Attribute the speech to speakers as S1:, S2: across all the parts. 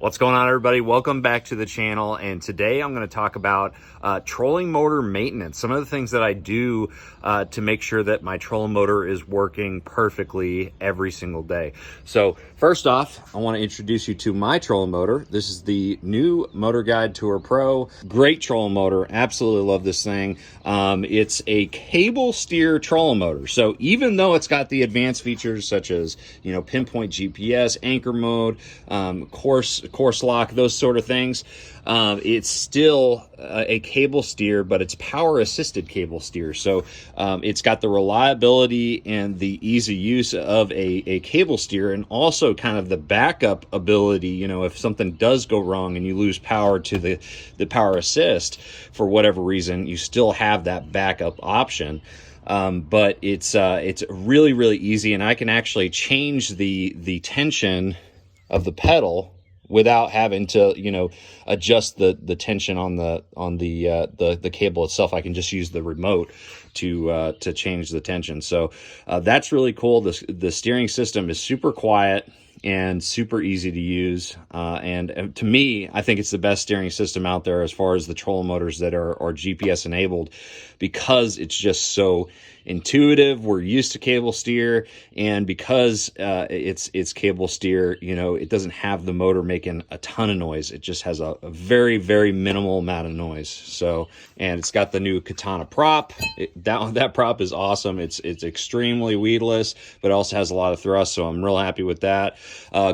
S1: What's going on, everybody? Welcome back to the channel, and today I'm going to talk about trolling motor maintenance. Some of the things that I do to make sure that my trolling motor is working perfectly every single day. So first off, I want to introduce you to my trolling motor. This is the new MotorGuide Tour Pro. Great trolling motor. Absolutely love this thing. It's a cable steer trolling motor. So even though it's got the advanced features such as, pinpoint GPS, anchor mode, course lock, those sort of things, it's still a cable steer, but it's power assisted cable steer. So it's got the reliability and the easy use of a cable steer, and also kind of the backup ability. If something does go wrong and you lose power to the power assist for whatever reason, you still have that backup option. But it's really, really easy, and I can actually change the tension of the pedal without having to, adjust the tension on the cable itself. I can just use the remote to change the tension. So that's really cool. The steering system is super quiet and super easy to use. And to me, I think it's the best steering system out there as far as the trolling motors that are GPS enabled, because it's just so intuitive. We're used to cable steer, and because it's cable steer, it doesn't have the motor making a ton of noise. It just has a very, very minimal amount of noise. So, and it's got the new Katana prop. That prop is awesome. It's extremely weedless, but also has a lot of thrust, so I'm real happy with that.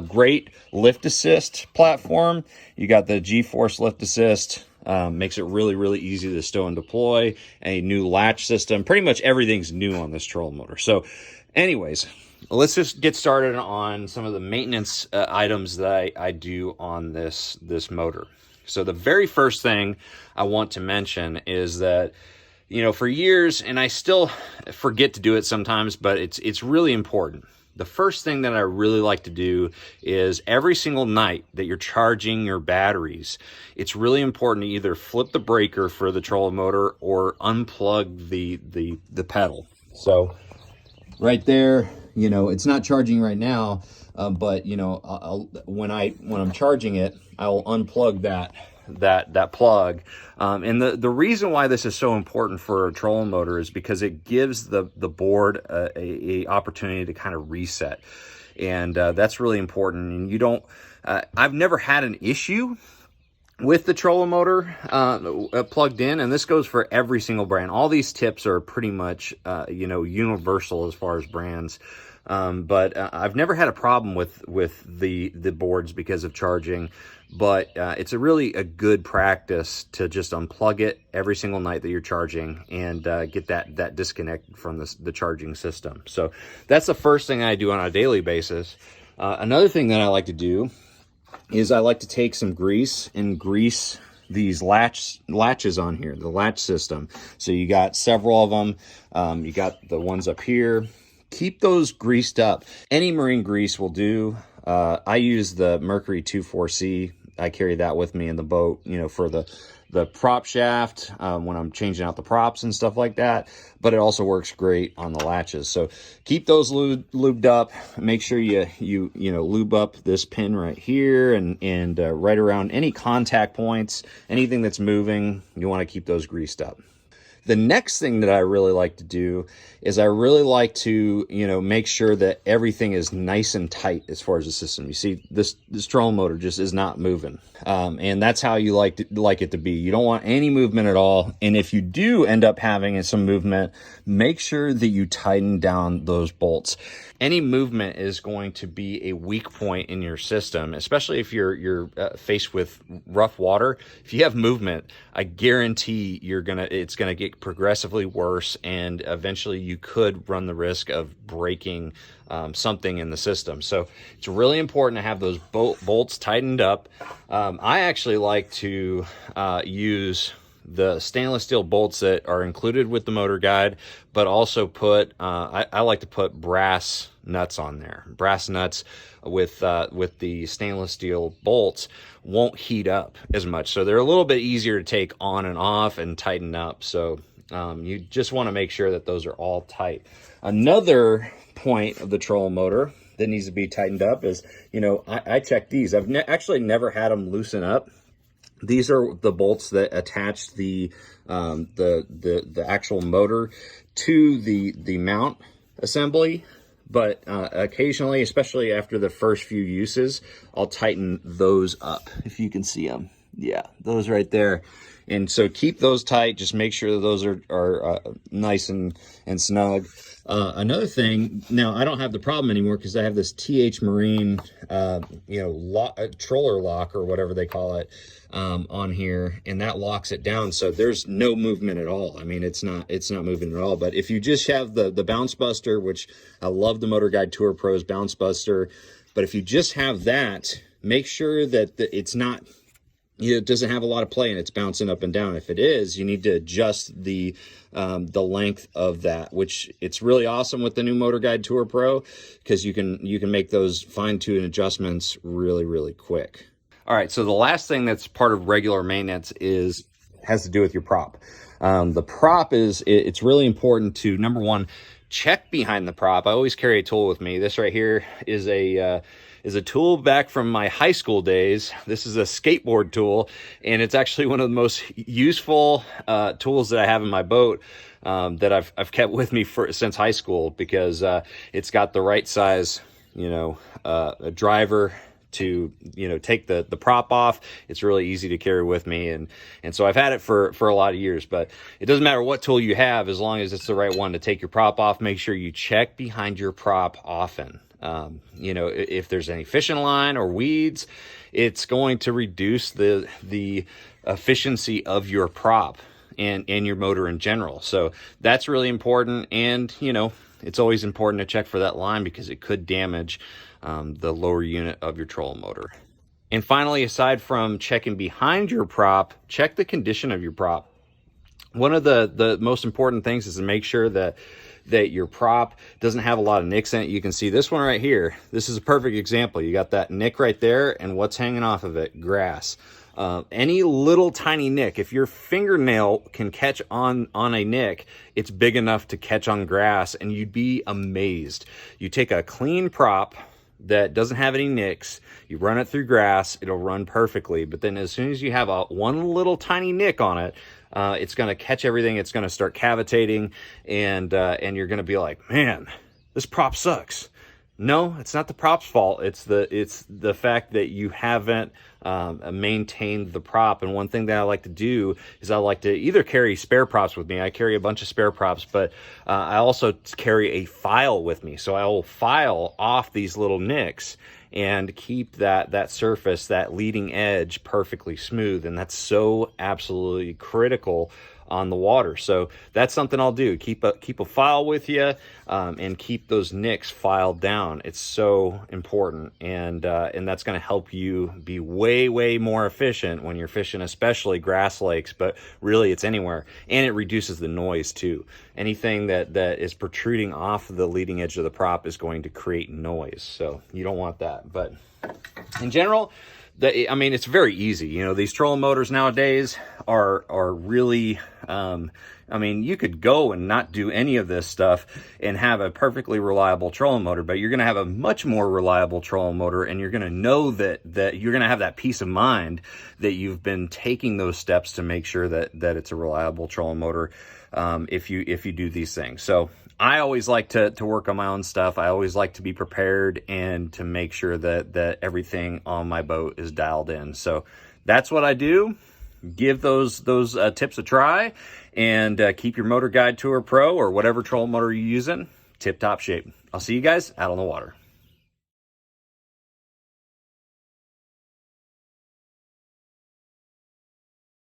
S1: Great lift assist platform. You got the G-force lift assist. Makes it really, really easy to stow and deploy. A new latch system. Pretty much everything's new on this trolling motor. So anyways, let's just get started on some of the maintenance items that I do on this motor. So the very first thing I want to mention is that, for years, and I still forget to do it sometimes, but it's really important. The first thing that I really like to do is every single night that you're charging your batteries, it's really important to either flip the breaker for the trolling motor or unplug the pedal. So right there, it's not charging right now, but when I'm charging it, I'll unplug that plug. And the reason why this is so important for a trolling motor is because it gives the board a opportunity to kind of reset, and that's really important. And you don't I've never had an issue with the trolling motor plugged in, and this goes for every single brand. All these tips are pretty much universal as far as brands. But I've never had a problem with the boards because of charging. But it's a good practice to just unplug it every single night that you're charging, and get that disconnect from the charging system. So that's the first thing I do on a daily basis. Another thing that I like to do is I like to take some grease and grease these latches on here, the latch system. So you got several of them. You got the ones up here. Keep those greased up. Any marine grease will do. I use the Mercury 24C. I carry that with me in the boat, for the prop shaft, when I'm changing out the props and stuff like that. But it also works great on the latches. So keep those lubed up. Make sure you lube up this pin right here and right around any contact points, anything that's moving. You want to keep those greased up. The next thing that I really like to do is I really like to, make sure that everything is nice and tight as far as the system. You see, this trolling motor just is not moving. And that's how you like it to be. You don't want any movement at all. And if you do end up having some movement, make sure that you tighten down those bolts. Any movement is going to be a weak point in your system, especially if you're faced with rough water. If you have movement, I guarantee it's gonna get progressively worse, and eventually you could run the risk of breaking something in the system. So it's really important to have those bolts tightened up. I actually like to use the stainless steel bolts that are included with the MotorGuide, but also I like to put brass nuts on there. Brass nuts with the stainless steel bolts won't heat up as much, so they're a little bit easier to take on and off and tighten up. So you just want to make sure that those are all tight. Another point of the trolling motor that needs to be tightened up is, you know, I check these. I've actually never had them loosen up. These are the bolts that attach the actual motor to the mount assembly. But occasionally, especially after the first few uses, I'll tighten those up, if you can see them. Yeah, those right there. And so keep those tight. Just make sure that those are nice and snug. Another thing, now I don't have the problem anymore because I have this TH Marine, you know, troller lock or whatever they call it on here, and that locks it down. So there's no movement at all. I mean, it's not moving at all. But if you just have the Bounce Buster, which I love the MotorGuide Tour Pro's Bounce Buster, but if you just have that, make sure that it's not, it doesn't have a lot of play and it's bouncing up and down. If it is, you need to adjust the length of that, which it's really awesome with the new MotorGuide Tour Pro because you can make those fine-tune adjustments really quick. All right, so the last thing that's part of regular maintenance has to do with your prop. The prop it's really important to, number one, check behind the prop. I always carry a tool with me. This right here is a tool back from my high school days. This is a skateboard tool, and it's actually one of the most useful tools that I have in my boat that I've kept with me since high school because it's got the right size, you know, a driver to, you know, take the prop off. It's really easy to carry with me, and so I've had it for a lot of years. But it doesn't matter what tool you have, as long as it's the right one to take your prop off. Make sure you check behind your prop often. You know, if there's any fishing line or weeds, it's going to reduce the efficiency of your prop and your motor in general. So that's really important. And, you know, it's always important to check for that line because it could damage the lower unit of your trolling motor. And finally, aside from checking behind your prop, check the condition of your prop. One of the most important things is to make sure that your prop doesn't have a lot of nicks in it. You can see this one right here. This is a perfect example. You got that nick right there, and what's hanging off of it? Grass. Any little tiny nick, if your fingernail can catch on a nick, it's big enough to catch on grass, and you'd be amazed. You take a clean prop that doesn't have any nicks, you run it through grass, it'll run perfectly. But then as soon as you have one little tiny nick on it, it's going to catch everything. It's going to start cavitating, and you're going to be like, man, this prop sucks. No, it's not the prop's fault. It's the fact that you haven't maintained the prop. And one thing that I like to do is I like to either carry spare props with me. I carry a bunch of spare props, but I also carry a file with me. So I will file off these little nicks and keep that surface, that leading edge, perfectly smooth. And that's so absolutely critical on the water. So that's something I'll do. Keep a file with you, and keep those nicks filed down. It's so important, and that's going to help you be way more efficient when you're fishing, especially grass lakes, but really it's anywhere. And it reduces the noise too. Anything that is protruding off the leading edge of the prop is going to create noise, so you don't want that. But in general, I mean, it's very easy. You know, these trolling motors nowadays are really, I mean, you could go and not do any of this stuff and have a perfectly reliable trolling motor, but you're going to have a much more reliable trolling motor, and you're going to know that you're going to have that peace of mind that you've been taking those steps to make sure that it's a reliable trolling motor, if you do these things. So I always like to work on my own stuff. I always like to be prepared and to make sure that everything on my boat is dialed in. So that's what I do. Give those tips a try, and keep your MotorGuide Tour Pro or whatever trolling motor you're using tip-top shape. I'll see you guys out on the water.